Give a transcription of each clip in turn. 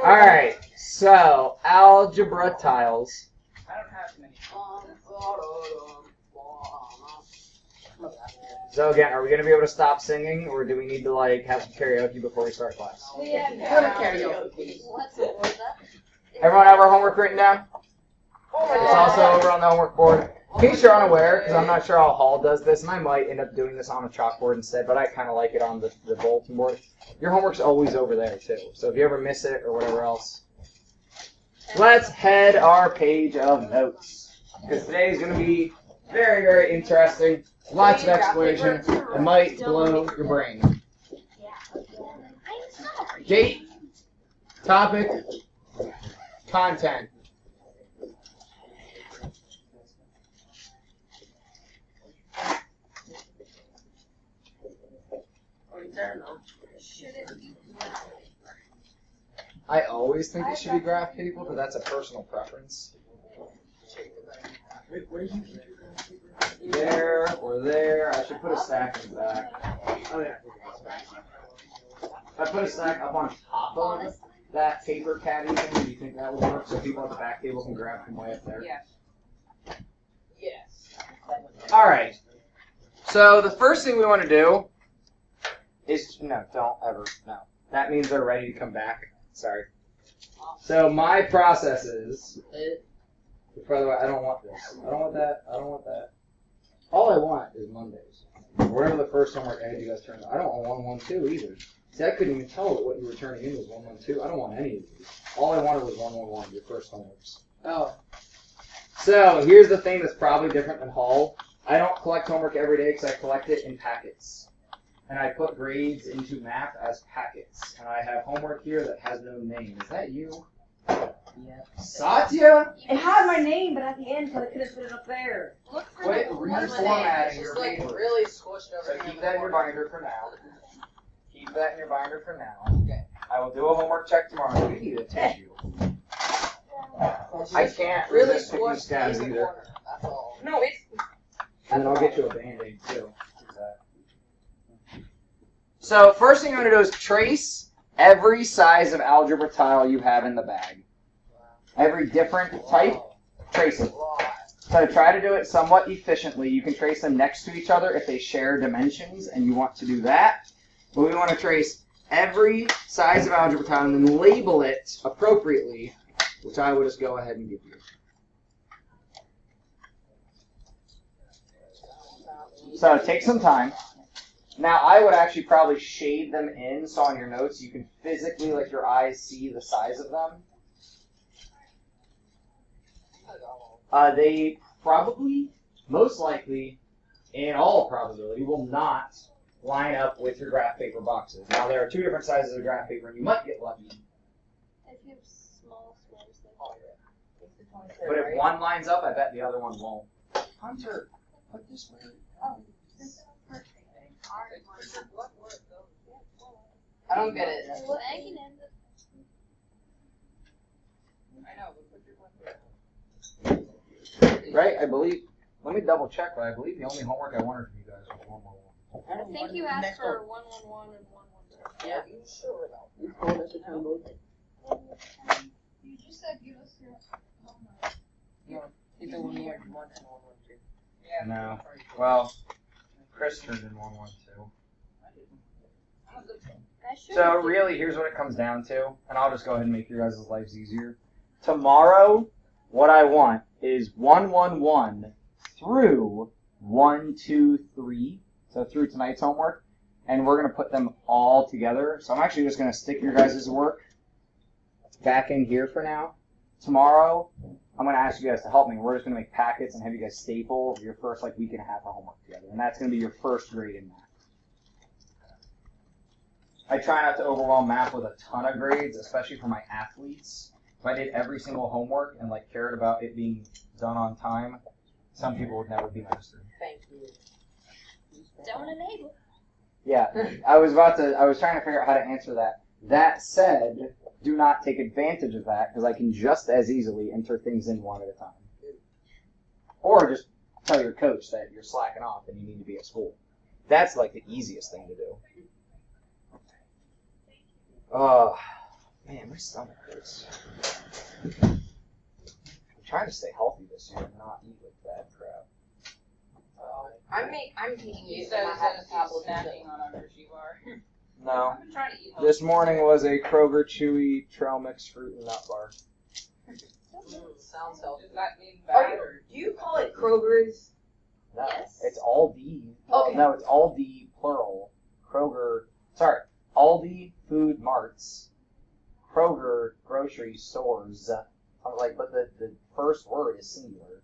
Alright, so algebra tiles. I don't have many. So again, are we going to be able to stop singing, or do we need to like have some karaoke before we start class? Yeah, karaoke. Everyone have our homework written down? It's also over on the homework board. In case you're unaware, because I'm not sure how Hall does this, and I might end up doing this on a chalkboard instead, but I kind of like it on the bulletin board. Your homework's always over there, too. So if you ever miss it or whatever else. Let's head our page of notes. Because today is going to be very, very interesting. Lots of exploration. It might blow your brain. Date, topic, content. I always think it should be graph paper, but that's a personal preference. There or there. I should put a stack in the back. Oh yeah. If I put a stack up on top of that paper caddy thing, do you think that would work so people at the back table can grab from way up there? Yeah. Yes. Alright. So the first thing we want to do is, no, don't ever, no. That means they're ready to come back. Sorry. So my process is, by the way, I don't want this. I don't want that. I don't want that. All I want is Mondays. Whatever the first homework I had you guys turn on. I don't want 112 either. See, I couldn't even tell that what you were turning in was 112. I don't want any of these. All I wanted was 111, your first homeworks. Oh. So here's the thing that's probably different than Hall. I don't collect homework every day because I collect it in packets. And I put grades into math as packets. And I have homework here that has no name. Is that you? Yeah. Satya? It had my name, but at the end, because I couldn't put it up there. Look for Quit the reformatting your It's like paper. really squished over So here. keep that in your binder for now. Keep that in your binder for now. Okay. I will do a homework check tomorrow. You need a tissue. I can't Really resist picking squished scabs in the either. corner. That's all. No, it's... And then I'll get you a Band-Aid too. So first thing I'm going to do is trace every size of algebra tile you have in the bag. Every different type, trace it. So to try to do it somewhat efficiently, you can trace them next to each other if they share dimensions and you want to do that. But we want to trace every size of algebra tile and then label it appropriately, which I will just go ahead and give you. So take some time. Now I would actually probably shade them in so on your notes you can physically let your eyes see the size of them. They probably, most likely, in all probability, will not line up with your graph paper boxes. Now there are two different sizes of graph paper and you might get lucky. If you have small squares, But if one lines up, I bet the other one won't. Hunter, put this way. Oh, this is perfect. I don't get it. Well, I can end it. I know, but put your one there. Right, I believe, let me double check, but I believe the only homework I wanted from you guys was 111. I think you asked for 111 and 112. Yeah. You sure You just said give us your homework. Either one here, one and one, two. Yeah. No. Well, Chris turned in 112. So really, here's what it comes down to, and I'll just go ahead and make your guys' lives easier. Tomorrow, what I want is 111 through 123, so through tonight's homework, and we're going to put them all together. So I'm actually just going to stick your guys' work back in here for now. Tomorrow, I'm going to ask you guys to help me. We're just going to make packets and have you guys staple your first week and a half of homework together, and that's going to be your first grade in math. I try not to overwhelm math with a ton of grades, especially for my athletes. If I did every single homework and cared about it being done on time, some people would never be masters. Thank you. Don't enable. Yeah, I was trying to figure out how to answer that. That said, do not take advantage of that because I can just as easily enter things in one at a time. Or just tell your coach that you're slacking off and you need to be at school. That's the easiest thing to do. Man, my stomach hurts. I'm trying to stay healthy this year and not eat like bad crap. I'm taking You it. said I it have says a tablet. snacking on a Hershey bar. No. I've been trying to eat healthy. This morning was a Kroger Chewy Trail Mix Fruit and Nut Bar. Sounds healthy. Does that mean Are bad you, or? do you call it Kroger's? No, Yes. it's Aldi. Okay. No, it's Aldi plural. Kroger. Sorry, Aldi Food Marts. Kroger grocery stores. Like, but the first word is singular.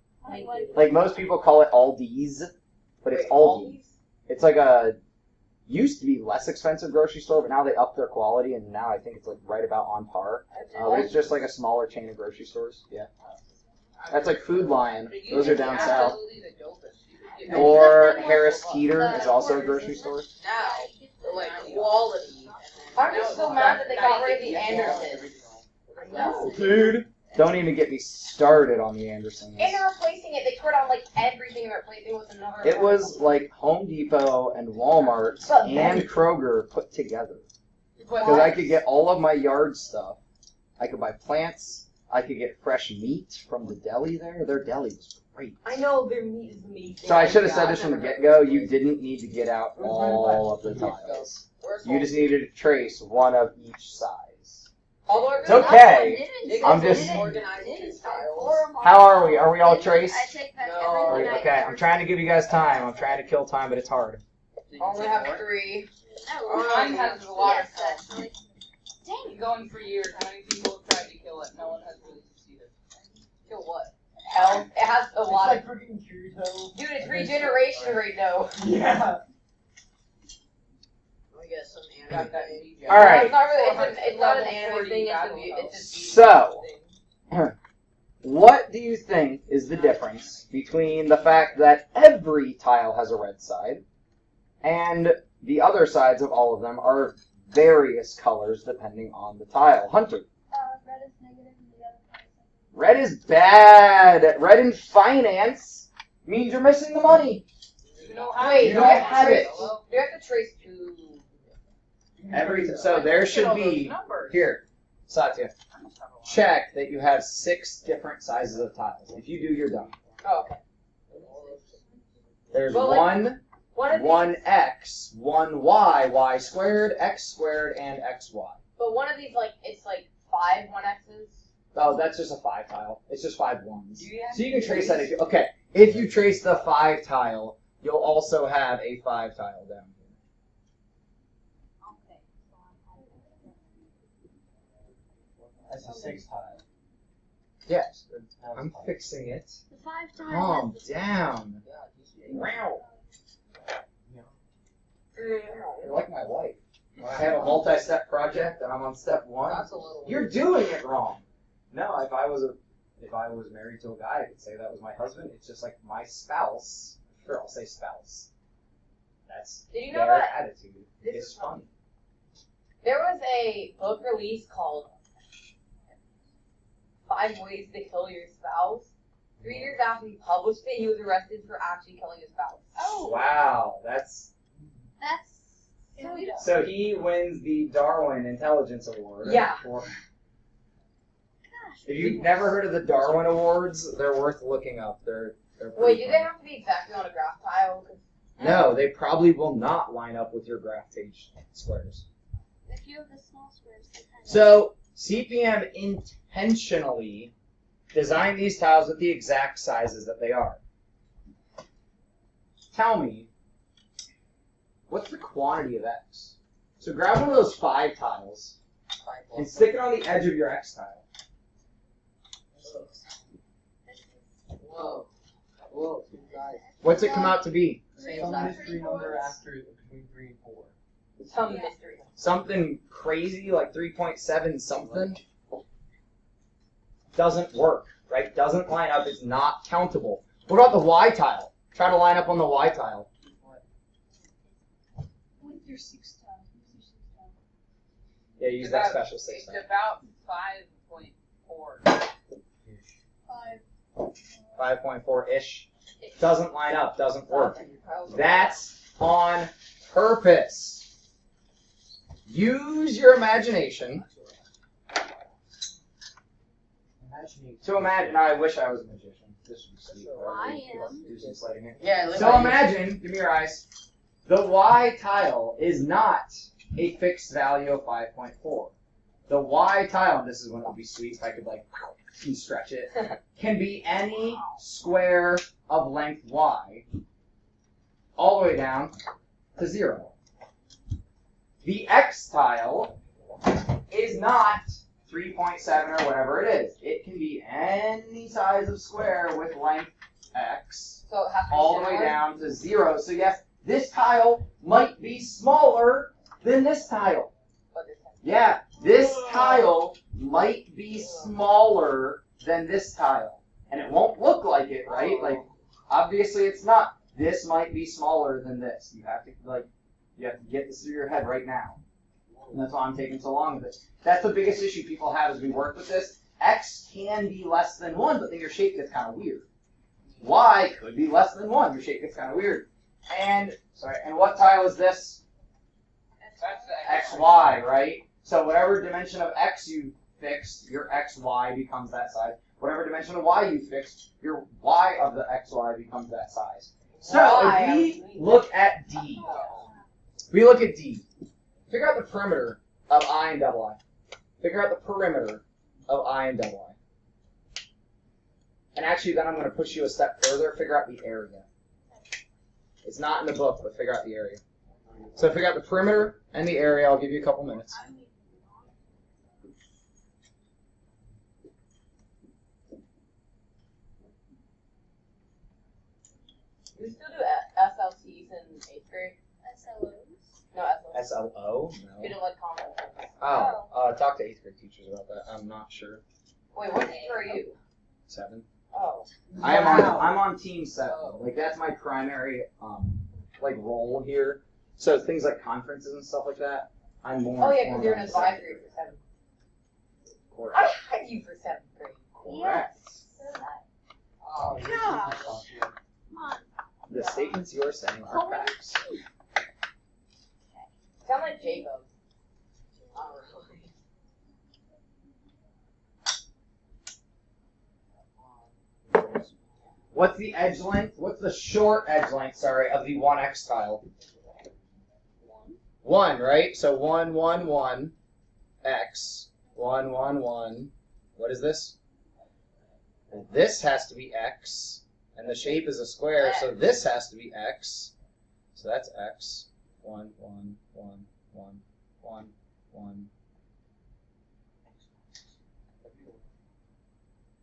Like most people call it Aldi's, but it's Wait, Aldi. Aldi's? It's like a used to be less expensive grocery store, but now they upped their quality, and now I think it's like right about on par. But it's just like a smaller chain of grocery stores. Yeah, that's like Food Lion. But you Those are think down it's south. absolutely the dopest. You could get Or Harris Teeter is also a grocery store. Now, like quality. I'm just so mad that they got rid of the Andersons. No. Dude, don't even get me started on the Andersons. And they're replacing it. They tore down like everything. They're replacing it with another. It was like Home Depot and Walmart But and Kroger put together. But Because I could get all of my yard stuff. I could buy plants. I could get fresh meat from the deli there. Their deli was great. I know their meat is amazing. So I should have said this from the get-go. You didn't need to get out all of the tiles. You just needed to trace one of each size. Although It's okay. I'm just- organized in tiles. How are we? Are we all traced? I take back No. everything I Okay, I'm trying to give you guys time. I'm trying to kill time, but it's hard. I only have 3. No. Mine has a lot of Yes, stuff. that's like, dang. Going for years, how many people have tried to kill it? No one has really succeeded. Kill what? Health. It has a lot of. freaking Kirito. Dude, it's regeneration right now. Yeah. I guess some Got that DJ. All right. It's not really. It's not an anime thing. It's a So, what do you think is the difference between the fact that every tile has a red side and the other sides of all of them are various colors depending on the tile? Hunter. Red is negative and the other side is negative. Red is bad. Red in finance means you're missing the money. You know how Wait, You don't have it. You have to trace 2. So there should be, here, Satya, check that you have 6 different sizes of tiles. If you do, you're done. Oh, okay. There's Well, like, One of these, one X, one Y, Y squared, X squared, and XY. but one of these, like, it's like 5 1X's. Oh, that's just a 5 tile. It's just 5 ones. Do you have So you can trace that if you, okay. If you trace the 5 tile, you'll also have a 5 tile down here. Okay. So That's a 6 tile. Yes, I'm fixing it. the 5 tiles. Calm down. Wow. You're like my wife. I have a multi-step project and I'm on step 1. That's a little. You're doing it wrong. No, if I was married to a guy, I could say that was my husband. It's just like my spouse. Sure, I'll say spouse. That's Did you know their that attitude. It's funny. there was a book release called 5 Ways to Kill Your Spouse? 3 years after he published it, he was arrested for actually killing his spouse. Oh, Wow, that's so so he wins the Darwin Intelligence Award. Yeah. For, gosh. if you've never heard of the Darwin Awards, they're worth looking up. They're Wait, pretty do fun. they have to be exactly on a graph tile? 'Cause No, they probably will not line up with your graph page squares. If you have the small squares, they kind of. So CPM intentionally designed these tiles with the exact sizes that they are. Tell me, what's the quantity of X? So grab one of those 5 tiles and stick it on the edge of your X tile. Whoa. Whoa, guys. What's it come out to be? Same Some size. mystery number after between 3 and 4. Some Yeah. mystery. Something crazy like 3.7 something doesn't work, right? Doesn't line up. It's not countable. What about the Y tile? Try to line up on the Y tile. With your 6 tiles. Use your 6 tiles. Yeah, use that special 6 It's tile. about 5.4. 5. 5.4-ish. Doesn't line up. Doesn't work. That's on purpose. Use your imagination Imagining. To imagine, I wish I was a magician. This would be sweet. I am. Do some sliding here. Yeah, look So like imagine, give me your eyes, the y tile is not a fixed value of 5.4. The y tile, and this is when it would be sweet if I could like stretch it, can be any square of length y all the way down to 0. The x tile is not 3.7 or whatever it is. It can be any size of square with length x So it has to be all the way similar? down to 0. So yes, this tile might be smaller than this tile. But this has- Yeah, this tile might be smaller than this tile. And it won't look like it, right? Like, obviously it's not. This might be smaller than this. You have to get this through your head right now. And that's why I'm taking so long with it. That's the biggest issue people have as we work with this. X can be less than 1, but then your shape gets kind of weird. Y could be less than 1. Your shape gets kind of weird. And what tile is this? That's the XY, right? So whatever dimension of X you fixed, your XY becomes that size. Whatever dimension of Y you fixed, your Y of the XY becomes that size. So Y, if we look at D, figure out the perimeter of I and double I. Figure out the perimeter of I and double I. And actually, then I'm going to push you a step further. Figure out the area. It's not in the book, but figure out the area. So figure out the perimeter and the area. I'll give you a couple minutes. Do we still do SLCs in 8th grade? SLOs. No, SLCs. SLO? We No. don't like common. Talk to 8th grade teachers about that. I'm not sure. Wait, what teacher are you? 7. Oh. I'm on team 7. Like that's my primary role here. So things like conferences and stuff like that, I'm more. Oh yeah, because informed you're an on advisory for 7th. Correct. I had you for 7th grade. Correct. Oh, Yeah. Come on. The statements you're saying are facts. Sound like Jacob. Oh, really? What's the edge length? What's the short edge length, sorry, of the 1x tile? 1, right? So 1, 1, 1, x, 1, 1, 1. What is this? This has to be x, and the shape is a square, so this has to be x. So that's x. 1, 1, 1, 1, 1, 1.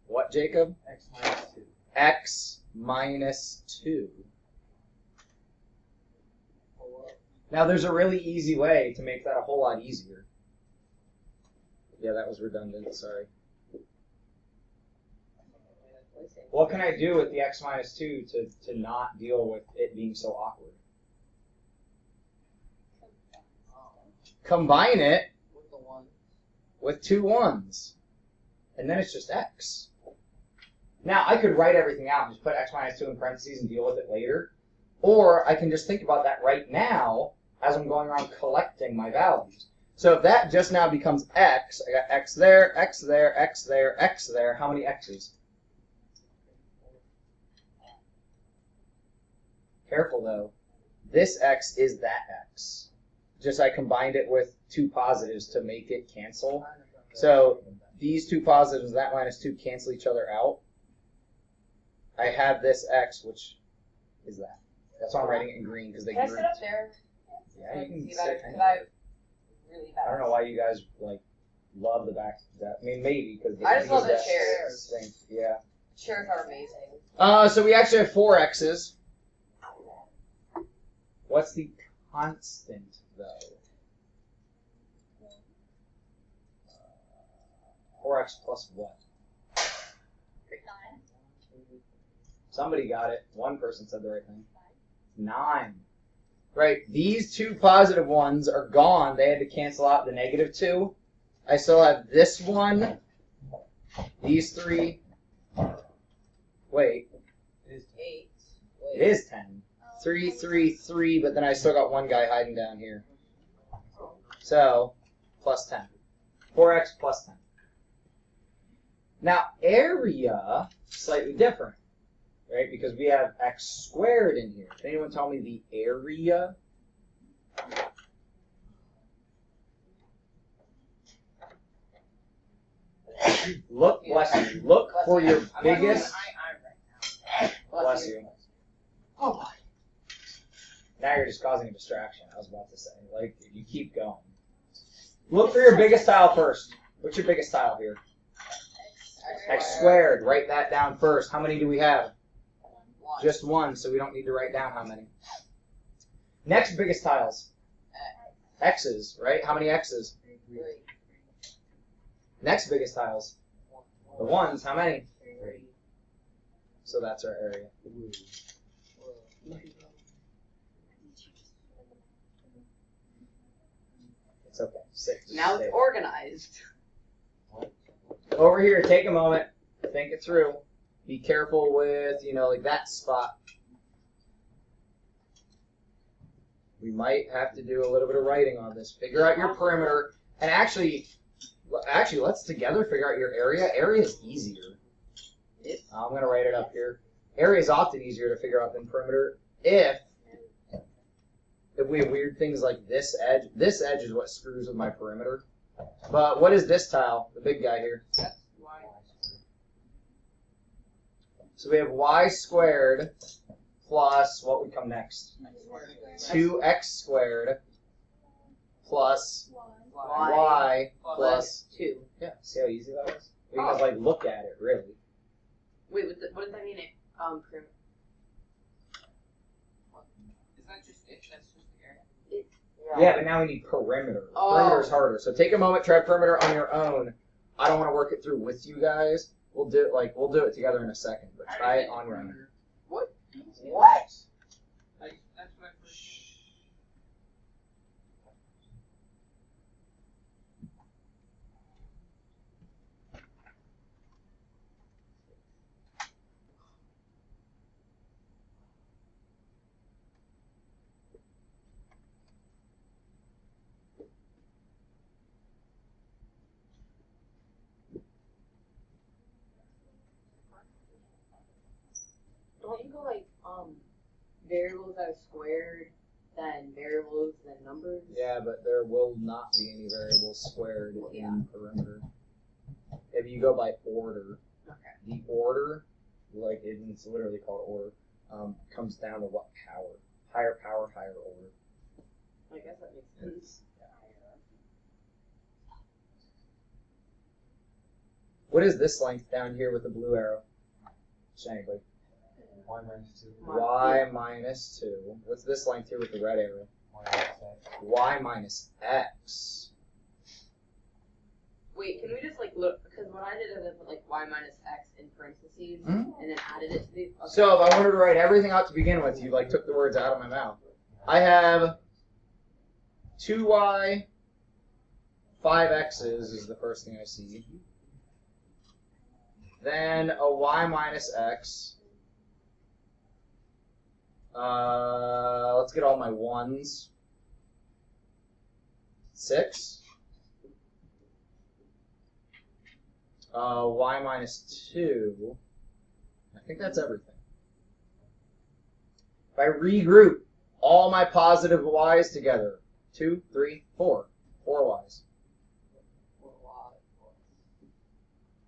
What, Jacob? X minus 2. X minus 2. Now there's a really easy way to make that a whole lot easier. Yeah, that was redundant, sorry. What can I do with the x minus 2 to not deal with it being so awkward? Combine it with the one. with 2 1s, and then it's just x. Now, I could write everything out and just put x minus 2 in parentheses and deal with it later. Or I can just think about that right now as I'm going around collecting my values. So if that just now becomes x, I got x there, x there, x there, x there. How many x's? Careful though. This x is that x. Just I combined it with 2 positives to make it cancel. So these 2 positives, that minus 2, cancel each other out. I have this x, which is that. That's why I'm writing it in green, because they Can I grouped. sit up there? Yeah, you can See sit better? anywhere. Because I really bad. I don't know why you guys love the back. I mean, maybe because I just love the chairs. Yeah. Chairs are amazing. So we actually have 4 x's. What's the constant though? 4x plus what? 9. Somebody got it. One person said the right thing. 9. Right, these 2 positive ones are gone. They had to cancel out the negative 2. I still have this one, these 3. Wait, It is 8. it is 10. 3, 3, 3, but then I still got one guy hiding down here. So, plus 10. 4x plus 10. Now, area, slightly different, right? Because we have x squared in here. Can anyone tell me the area? Look, bless you. Look for your biggest. Bless you. Oh, Now you're just causing a distraction. I was about to say, like, if you keep going. Look for your biggest tile first. What's your biggest tile here? X squared. Write that down first. How many do we have? Just one, so we don't need to write down how many. Next biggest tiles. X's, right? How many X's? 3. Next biggest tiles. The ones, how many? 3. So that's our area. It's okay. 6. Now it's organized. Over here, take a moment. Think it through. Be careful with, like that spot. We might have to do a little bit of writing on this. Figure out your perimeter. And actually, let's together figure out your area. Area is easier. I'm going to write it up here. Area is often easier to figure out than perimeter if we have weird things like this edge. This edge is what screws with my perimeter. But what is this tile? The big guy here. That's why. So we have y squared plus, what would come next? 2x squared plus y plus 2. Yeah, see how easy that was? You can just look at it, really. Wait, what does that mean? Is that just it? That's just the area? Yeah, but now we need perimeter. Oh. Perimeter is harder. So take a moment, try perimeter on your own. I don't want to work it through with you guys. We'll do it together in a second, but try it on your own. What? What? That's what I first. Don't you go variables that are squared, then variables, then numbers? Yeah, but there will not be any variables squared in perimeter. If you go by order, the order, it's literally called order, comes down to what power. Higher power, higher order. I guess that makes sense. What is this length down here with the blue arrow? Shankly. Y minus 2. Y minus 2. What's this length here with the red arrow? Y minus X. Wait, can we just look? Because what I did is I put y minus x in parentheses Mhm. and then added it to the. Okay. So if I wanted to write everything out to begin with, you took the words out of my mouth. I have 2y, 5x's is the first thing I see. Then a y minus x. Let's get all my ones. 6. Y minus 2. I think that's everything. If I regroup all my positive y's together, 2, 3, 4. 4 y's.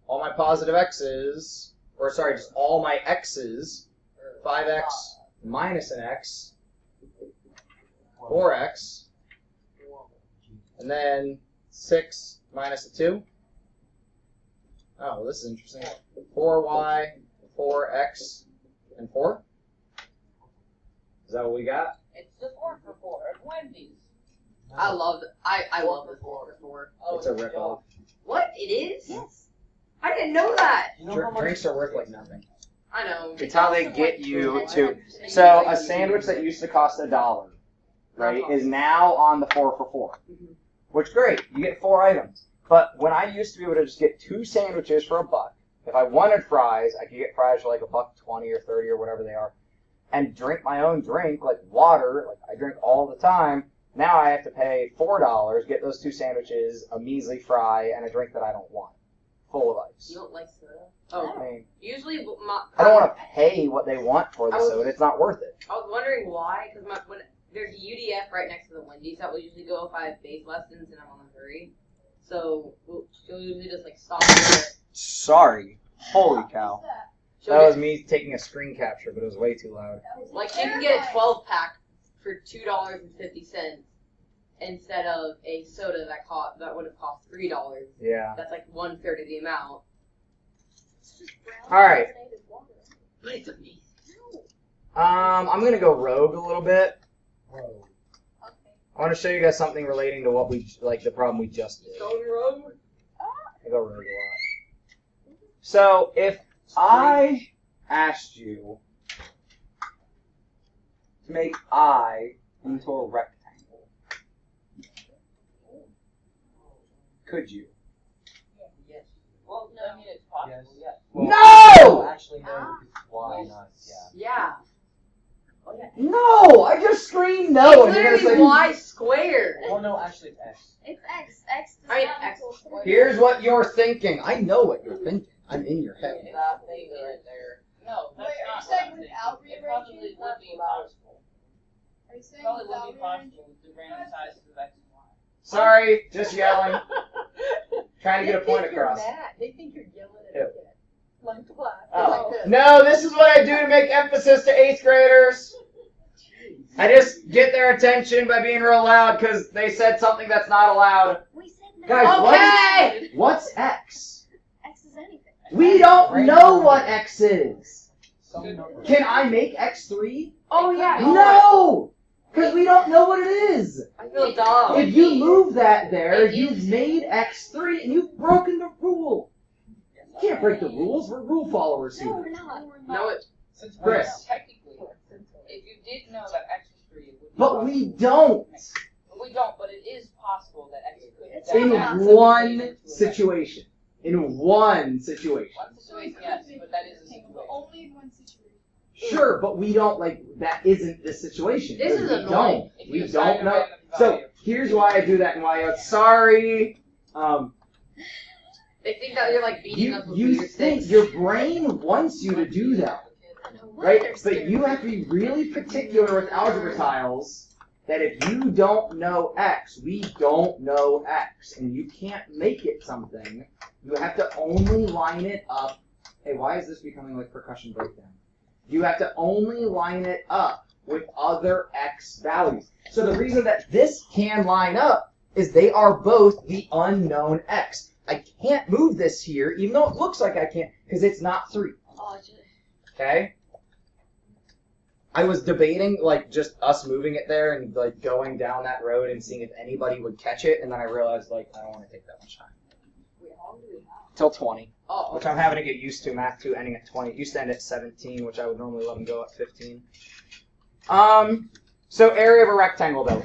All my positive x's, just all my x's, 5x minus an x, 4x, and then 6 minus a 2. Oh, well, this is interesting. 4y, 4x, and 4. Is that what we got? It's the 4 for 4 at Wendy's. I love I love this 4 for 4. Oh, It's a rip-off. What? It is? Yes. I didn't know that. You know how much? Drinks are worth like nothing. I know. It's how they get you to. So a sandwich that used to cost $1, right, is now on the 4 for 4. Mhm. Which great, you get 4 items. But when I used to be able to just get 2 sandwiches for $1, if I wanted fries, I could get fries for $1.20 or 30 or whatever they are, and drink my own drink, like water, like I drink all the time. Now I have to pay $4, get those 2 sandwiches, a measly fry, and a drink that I don't want, full of ice. drinks. You don't like soda? I Oh, mean, usually I don't want to pay what they want for the soda. It's not worth it. I was wondering why, because when there's a UDF right next to the Wendy's that will usually go if I have bass lessons and I'm on a hurry. So she'll usually just like stop there. Sorry. Holy cow. What's that? She'll That get- was me taking a screen capture, but it was way too loud. That was Like, you can get a terrifying. 12-pack for $2.50 instead of a soda that would have cost $3. Yeah. That's like 1/3 of the amount. It's just brown All right. carbonated water. But it's amazing. I'm gonna go rogue a little bit. Whoa. Okay. I want to show you guys something relating to what the problem we just did. Going rogue? I go rogue a lot. So if I asked you to make I into a rectangle, could you? Yes. Well, I mean, it's possible, yes. No! Actually, no, because why not? Yeah. Yeah. No! I just screamed no, and It's you're gonna literally say. y squared. Well, no, actually, it's X. It's X. X does I mean, not X equal squared. 3. Here's what you're thinking. I know what you're thinking. I'm in your head. That thing right there. No, that's Wait, are you not saying what I'm without thinking. It rearranging? probably would be possible. Are you saying Probably would without be rearranging? possible with the random sizes of X and Y. Sorry, just yelling. Trying to get a point They think you're across. mad. They think you're yelling at Ew. a kid. Like what? Oh. Like this. No, this is what I do to make emphasis to 8th graders. I just get their attention by being real loud because they said something that's not allowed. We said no. Guys, Okay! What's X? X is anything. We don't know what X is. Some number. Can I make X3? Oh yeah. No! Because we don't know what it is. I feel dumb. If you move that there, you've made X3 and you've broken the rule. You can't break the rules. We're rule followers No, here. we're not. No, it. Since Chris. Technically, if you did know that X was 3, it would be But possible. we don't. We don't, but it is possible that X could. It's In not one situation. In one situation. One situation, yes, but that is a situation. But only in one situation. Sure, but we don't, that isn't the situation. This is we annoying. don't. If you We assign don't a know. random So, value. here's why I do that and why sorry. They think that you're like beating us with You your think sticks. your brain wants you to do that, I know what right? they're But scared you of. have to be really particular with algebra tiles that if you don't know X, we don't know X, and you can't make it something. You have to only line it up. Hey, why is this becoming like percussion breakdown? You have to only line it up with other X values. So the reason that this can line up is they are both the unknown X. I can't move this here, even though it looks like I can't, because it's not 3. Oh, just... Okay? I was debating, just us moving it there and, going down that road and seeing if anybody would catch it, and then I realized, I don't want to take that much time. Wait, how long do we have? Till 20, Oh, which I'm having to get used to, Math 2 ending at 20. It used to end at 17, which I would normally let them go at 15. So area of a rectangle, though.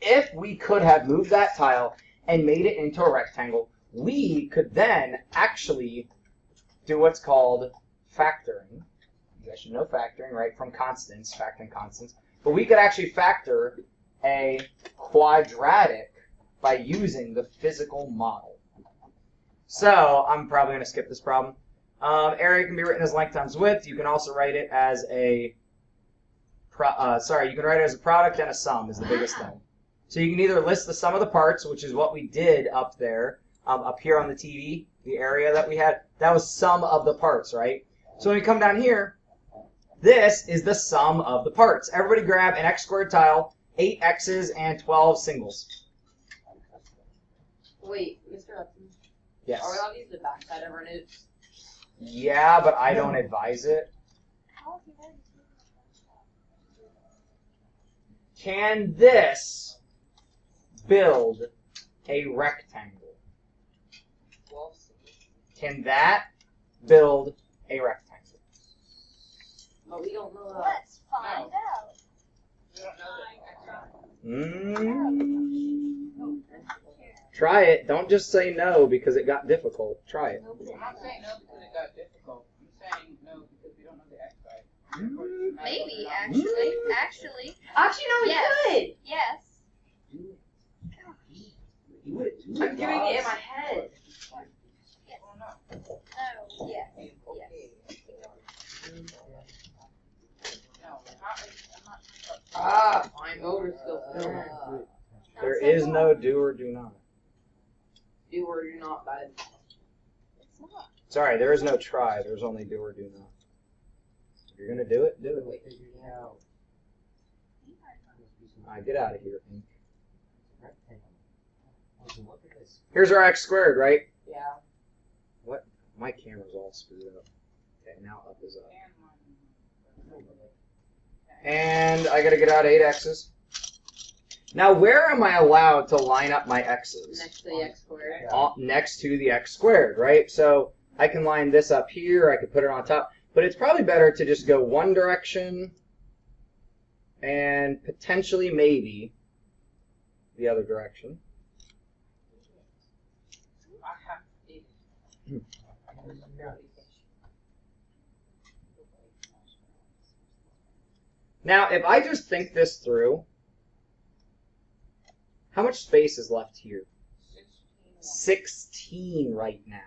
If we could have moved that tile and made it into a rectangle, we could then actually do what's called factoring. You guys should know factoring, right? From constants, factoring constants. But we could actually factor a quadratic by using the physical model. So I'm probably going to skip this problem. Area can be written as length times width. You can also write it as a you can write it as a product and a sum is the biggest thing. So you can either list the sum of the parts, which is what we did up there, up here on the TV, the area that we had. That was sum of the parts, right? So when we come down here, this is the sum of the parts. Everybody grab an x squared tile, 8 x's and 12 singles. wait, Mr. Hudson. Yes. Are we allowed to use the backside of our notes? Yeah, but I don't advise it. How have you already Can this build a rectangle? Can that build a rectangle? But we don't know that. Let's find out. We don't know the X value. Try it. Don't just say no because it got difficult. Try it. I'm not saying no because it got difficult. I'm saying no because we don't know the X value. Maybe, actually. Actually. Actually, no, we Yes. could. Yes. Do it. I'm doing it in my head. My motor skills. There is no do or do not. Do or do not, guys. It's not. Sorry, there is no try. There's only do or do not. If you're gonna do it, do it. Figured it out. Alright, get out of here, Pink. Rectangle. Listen, look at this. Here's our x squared, right? Yeah. What? My camera's all screwed up. Okay, now up is up. And I gotta get out 8 x's. Now, where am I allowed to line up my x's? Next to the x squared. Next to the x squared, right? So I can line this up here. I could put it on top. But it's probably better to just go one direction and potentially maybe the other direction. I have to eat it. Now, if I just think this through, how much space is left here? 16 right now.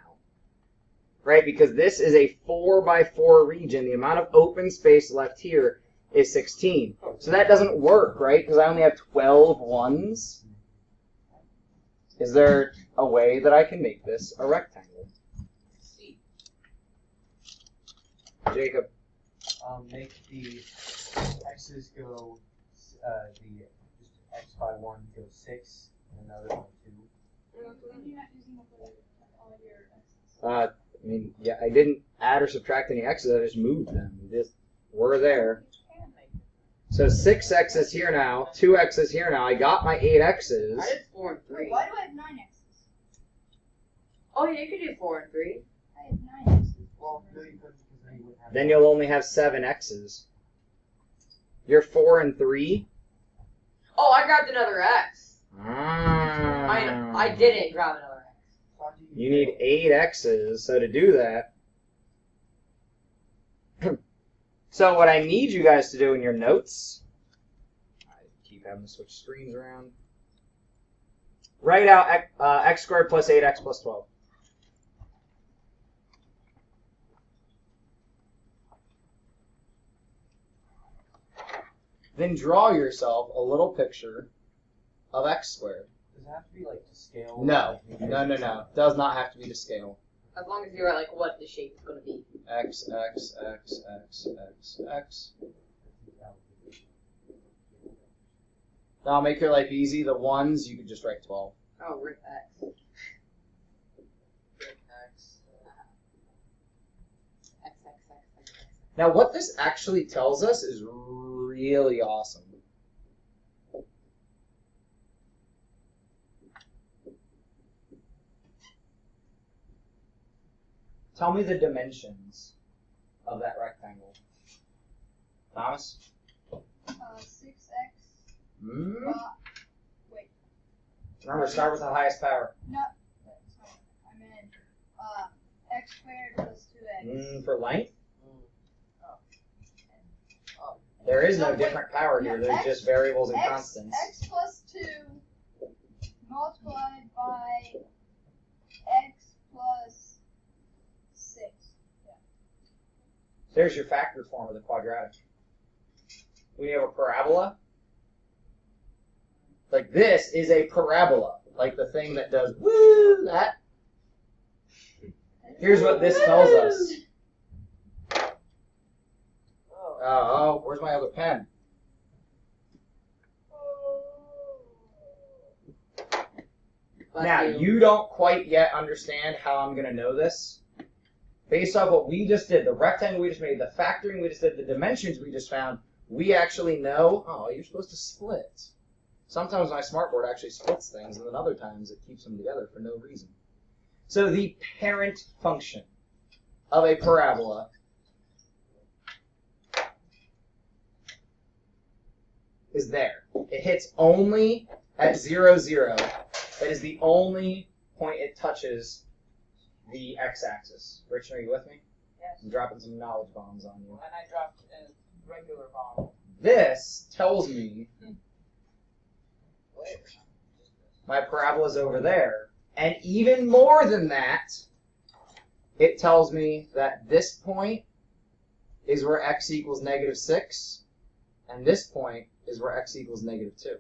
Right, because this is a 4x4 region. The amount of open space left here is 16. So that doesn't work, right? Because I only have 12 ones. Is there a way that I can make this a rectangle? Jacob. Make the x's go, the just x by 1 go 6, and another one 2. You're not using all your X's. I mean, yeah, I didn't add or subtract any x's. I just moved them. Just were there. So 6 x's here now, 2 x's here now. I got my 8 x's. I did 4 and 3. Why do I have 9 X's? Oh, yeah, you could do 4 and 3. I have 9 X's. Well, no, you couldn't because then you wouldn't have. Then you'll only have 7 x's. You're 4 and 3. Oh, I grabbed another x. Ah. I didn't grab another x. You need 8 x's, so to do that. So what I need you guys to do in your notes, I keep having to switch screens around. Write out x squared plus 8x plus 12. Then draw yourself a little picture of x squared. Does it have to be like to scale? No, Like, no. Does not have to be to scale. As long as you're at, like, what the shape is going to be. X, X, X, X, X, X. That'll make your life easy. The ones, you could just write 12. Oh, rip x. X. X. Now, what this actually tells us is really awesome. Tell me the dimensions of that rectangle. Thomas? 6X. Wait. Remember, start with the highest power. No, that's not. I meant X squared plus 2X. For length? There is no No, wait. different power here. Yeah, There's X- just variables and X constants. plus 2 multiplied by X plus 6. There's your factor form of the quadratic. We have a parabola. Like this is a parabola. Like the thing that does woo, that. Here's what this tells us. Oh, where's my other pen? Now, you don't quite yet understand how I'm going to know this. Based off what we just did, the rectangle we just made, the factoring we just did, the dimensions we just found, we actually know, oh, you're supposed to split. Sometimes my smartboard actually splits things, and then other times it keeps them together for no reason. So the parent function of a parabola is there. It hits only at 0, 0. That is the only point it touches the x-axis. Rich, are you with me? Yes. I'm dropping some knowledge bombs on you. And I dropped a regular bomb. This tells me my parabola's over there. And even more than that, it tells me that this point is where x equals -6, and this point is where x equals -2.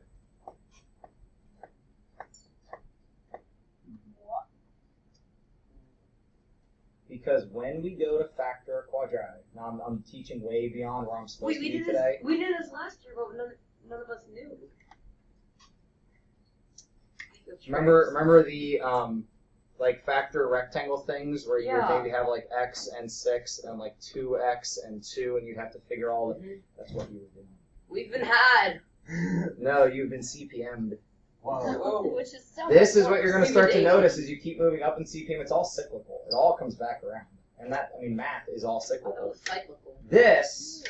Because when we go to factor a quadratic, now I'm teaching way beyond where I'm supposed to be today. We did this last year, but none of us knew. Remember the like factor rectangle things where you would Yeah. maybe have like x and 6 and like 2x and 2 and you'd have to figure all the that's what you were doing. We've been had. No, you've been CPM'd. Whoa. Which is so This is what you're going to start to Intimidation. notice as you keep moving up in CPM. It's all cyclical. It all comes back around. And that, I mean, math is all I thought it cyclical. was cyclical. This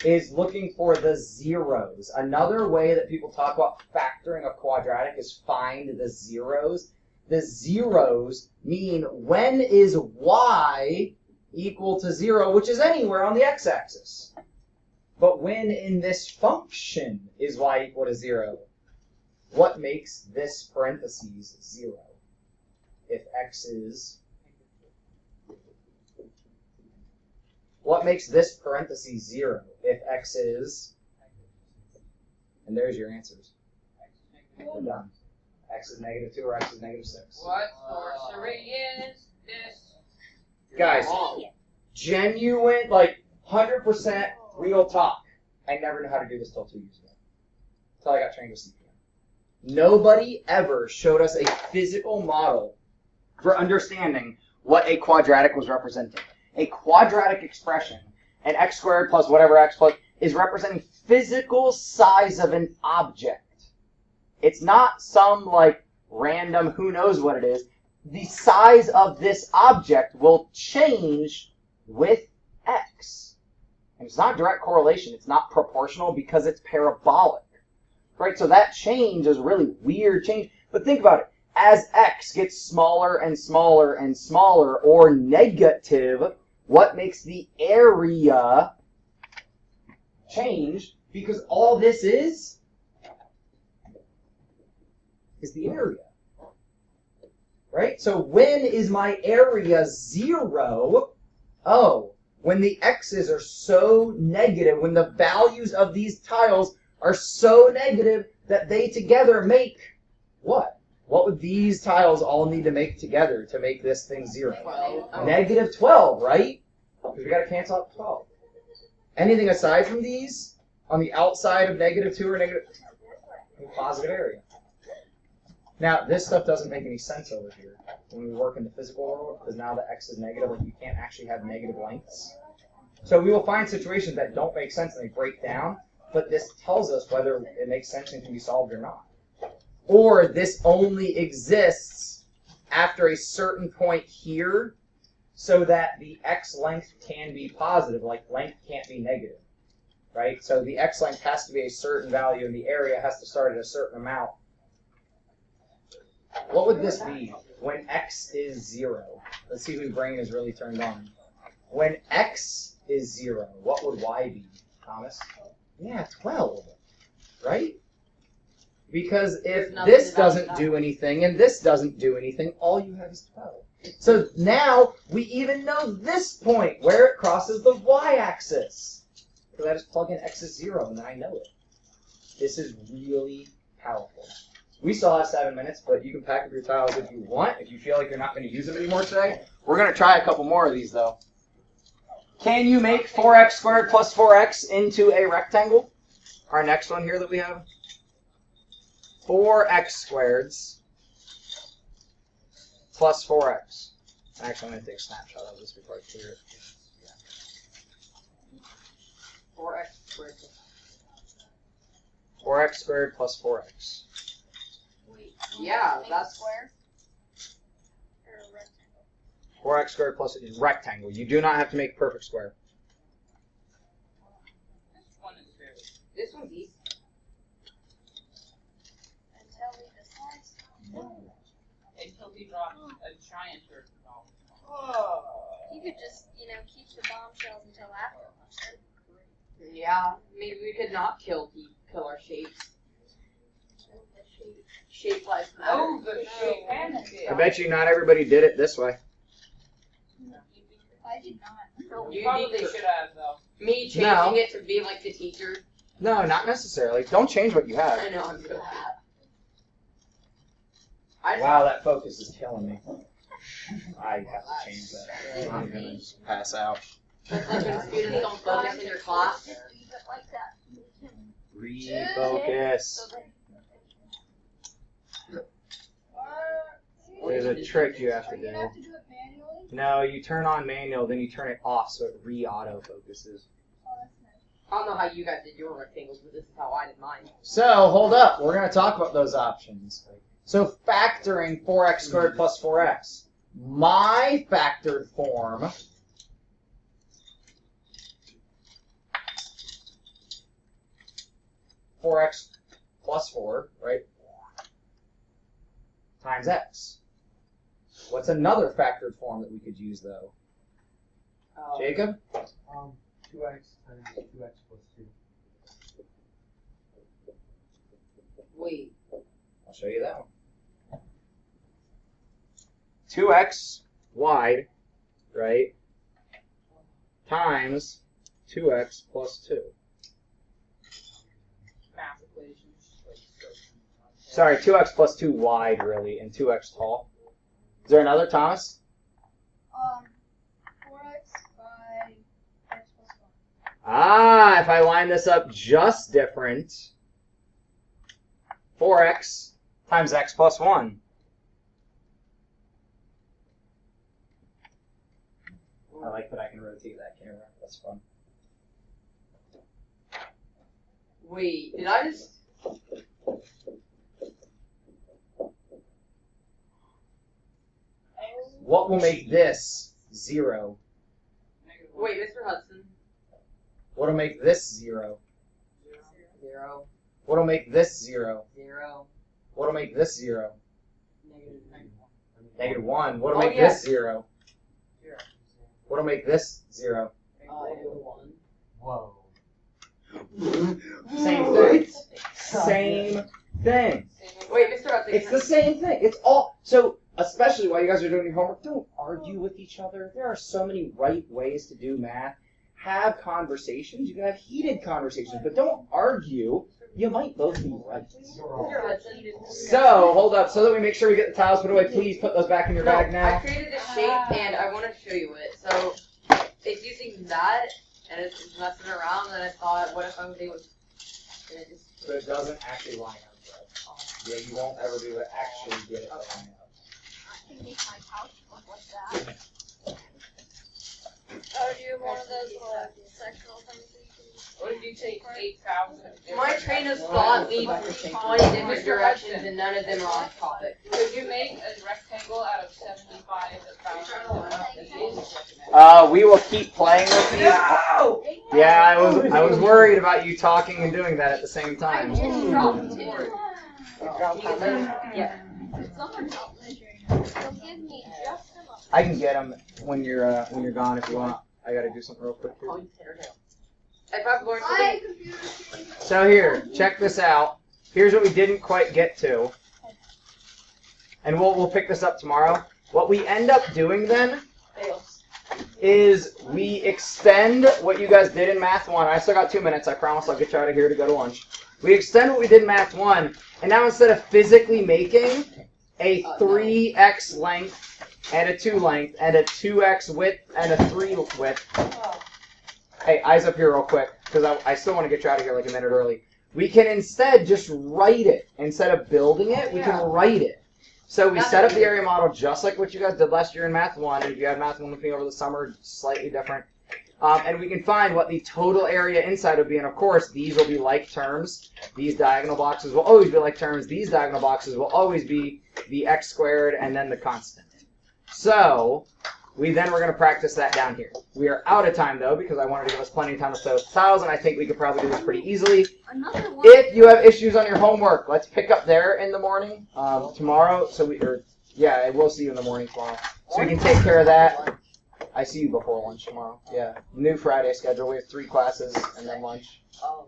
is looking for the zeros. Another way that people talk about factoring a quadratic is find the zeros. The zeros mean when is y equal to 0, which is anywhere on the x-axis. But when in this function is y equal to 0, what makes this parentheses 0? If x is... What makes this parentheses 0 if x is... And there's your answers. We're done. X is -2 or x is -6. What sorcery is this? Guys, genuine, like 100% real talk. I never knew how to do this till 2 years ago. Until I got trained with CPM. Nobody ever showed us a physical model for understanding what a quadratic was representing. A quadratic expression, an x squared plus whatever x plus, is representing physical size of an object. It's not some like random who knows what it is. The size of this object will change with x. And it's not direct correlation. It's not proportional because it's parabolic. Right? So that change is a really weird change. But think about it. As x gets smaller and smaller and smaller or negative, what makes the area change? Because all this is the area. Right? So when is my area 0? Oh, when the x's are so negative, when the values of these tiles are so negative that they together make what? What would these tiles all need to make together to make this thing 0? 12. -12, right? Because we got to cancel out 12. Anything aside from these, on the outside of -2 or negative, positive area. Now, this stuff doesn't make any sense over here when we work in the physical world, because now the x is negative, like you can't actually have negative lengths. So we will find situations that don't make sense and they break down, but this tells us whether it makes sense and can be solved or not. Or this only exists after a certain point here so that the x length can be positive, like length can't be negative, right? So the x length has to be a certain value and the area has to start at a certain amount. What would this be when x is 0? Let's see whose brain is really turned on. When x is 0, what would y be, Thomas? Yeah, 12, right? Because if this doesn't do anything and this doesn't do anything, all you have is 12. So now we even know this point where it crosses the y-axis. Because I just plug in x is 0 and then I know it. This is really powerful. We still have 7 minutes, but you can pack up your tiles if you want. If you feel like you're not going to use them anymore today. We're going to try a couple more of these, though. Can you make 4x squared plus 4x into a rectangle? Our next one here that we have. 4x squareds plus 4x. Actually, I'm going to take a snapshot of this before I clear it. 4x squared. 4x squared plus 4x. Yeah, that's square. Or a rectangle. 4x squared plus a rectangle. You do not have to make a perfect square. This one is very. this one's easy. Until we decide. Until he drops a giant turd. You could just, keep the bombshells until after lunch. Yeah, maybe we could not kill our shapes. Shape life matter. Oh, the shape and the shape. I bet you not everybody did it this way. I did not. You Probably need to- should have, though. Me changing No. it to be like the teacher. No, not necessarily. Don't change what you have. I know I'm good. Wow, that focus is killing me. I have to change that. I'm gonna just pass out. That's like when students don't focus in your class. Leave it like that. Refocus. There's a trick you have to Are you gonna do. have to do it manually? No, you turn on manual, then you turn it off so it re-auto focuses. Oh, that's nice. I don't know how you guys did your rectangles, but this is how I did mine. So, hold up. We're going to talk about those options. So, factoring 4x squared plus 4x. My factored form (4x plus 4), right, times x. What's another factored form that we could use, though? Jacob? 2x times 2x plus 2. Wait. I'll show you that one. 2x wide, right, times 2x plus 2. Math equations. Sorry, 2x plus 2 wide, really, and 2x tall. Is there another, Thomas? 4x by x plus 1. Ah, if I line this up just different, 4x times x plus 1. I like that I can rotate that camera. That's fun. Wait, did I just... What will make this 0? Wait, Mr. Hudson. What will make this 0? 0. What will make this 0? 0. What will make this 0? Negative. -1. What will Oh, make yeah. this 0? 0. What will make this 0? Negative 1. Whoa. Same thing. Same thing. Wait, Mr. Hudson. It's the same thing. It's all so. Especially while you guys are doing your homework, don't argue with each other. There are so many right ways to do math. Have conversations. You can have heated conversations, but don't argue. You might both be right. Mr. Hudson. So, hold up. So that we make sure we get the tiles put away, please put those back in your bag I now. created this shape and I want to show you it. So it's using that and it's just messing around. And I thought, what if I was able to? And it just. So it doesn't actually line up, bro. Yeah, you won't ever be able to actually get it to line up. I can make my couch look like that. Oh, do you have one of those sectional conversations? What did you take? 8,000. My train of thought leads in 20 different directions and none of them are on topic. Could you make a rectangle out of 75,000 pieces? We will keep playing with these. No! Yeah, I was worried about you talking and doing that at the same time. I just dropped it. Yeah. Someone help measuring. So give me just a moment. I can get them when you're gone if you want. I gotta do something real quick here. If I've learned Hi, something, computer screen. So here, check this out. Here's what we didn't quite get to, and we'll pick this up tomorrow. What we end up doing then is we extend what you guys did in Math 1. I still got 2 minutes. I promise I'll get you out of here to go to lunch. We extend what we did in Math 1, and now instead of physically making a 3x length and a 2 length and a 2x width and a 3 width. Hey, eyes up here real quick, because I still want to get you out of here like a minute early. We can instead just write it. Instead of building it, we can write it. So we set up the area model just like what you guys did last year in Math 1, and if you had Math 1 with me over the summer, slightly different. And we can find what the total area inside would be, and of course, these will be like terms. These diagonal boxes will always be like terms. These diagonal boxes will always be the x squared and then the constant. So we're going to practice that down here. We are out of time, though, because I wanted to give us plenty of time to play with tiles, and I think we could probably do this pretty easily. Another one. If you have issues on your homework, let's pick up there in the morning tomorrow. Yeah, we'll see you in the morning tomorrow. So we can take care of that. I see you before lunch tomorrow. Yeah, new Friday schedule. We have 3 classes and then lunch. I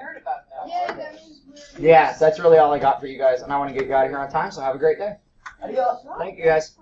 heard about that. Yeah, that means we're. Yeah, that's really all I got for you guys, and I want to get you out of here on time, so have a great day. Thank you, guys.